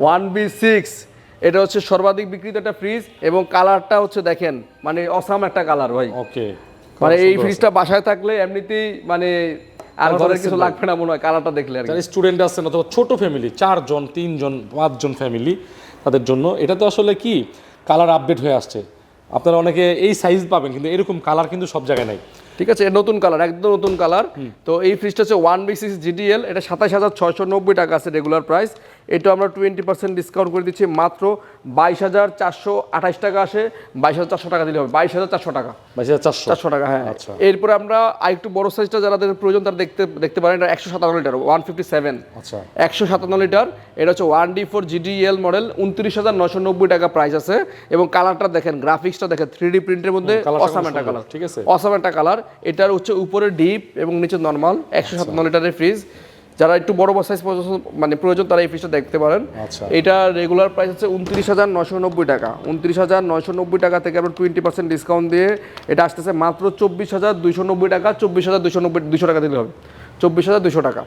1B6 এটা হচ্ছে সর্বাধিক বিক্রিত একটা ফ্রিজ এবং কালারটা হচ্ছে দেখেন মানে অসাম একটা কালার ভাই। ওকে, মানে এই ফ্রিজটা বাসায় থাকলে এমনিতেই মানে আর ঘরের কিছু লাগবে না মনে হয় কালারটা দেখলে আর কি। যারা স্টুডেন্ট আছেন অথবা ছোট ফ্যামিলি 4 জন 3 জন 5 জন ফ্যামিলি তাদের জন্য এটা তো আসলে কি কালার আপডেট হয়ে আসছে। আপনারা অনেকে এই সাইজ পাবেন কিন্তু এরকম কালার কিন্তু সব জায়গায় নাই। ঠিক আছে, নতুন কালার, একদম নতুন কালার। তো এই ফ্রিজটা হচ্ছে 1B6 GDL, এটা 27,690 টাকা আছে রেগুলার প্রাইস। এটা আমরা 20% ডিসকাউন্ট করে দিচ্ছি, মাত্র 22,428 টাকা আসে, 22,400 টাকা দিলে হবে, 22,400 টাকা, 22,400 টাকা। হ্যাঁ, আচ্ছা। এরপরে আমরা আরেকটু বড় সাইজটা যাদের প্রয়োজন তারা দেখতে পারেন, এটা 157 লিটার 157। আচ্ছা, 157 লিটার, এটা হচ্ছে 1D4 GDL মডেল, 29,990 টাকা প্রাইস আছে। এবং কালারটা দেখেন, গ্রাফিক্সটা দেখেন, 3D প্রিন্টের মধ্যে অসাম একটা কালার, ঠিক আছে, অসাম একটা কালার। এটার হচ্ছে উপরে ডিপ এবং নিচে নরমাল। 157 লিটারের ফ্রিজ, যারা একটু বড় সাইজ মানে প্রয়োজন তারা এই ফ্রিজটা দেখতে পারেন। আচ্ছা। এটা রেগুলার প্রাইস হচ্ছে 29,990 টাকা। 29,990 টাকা থেকে আমরা 20% ডিসকাউন্ট দিয়ে এটা আসতেছে মাত্র 24,290 টাকা। 24,290 টাকা দিলে হবে, 24,200 টাকা।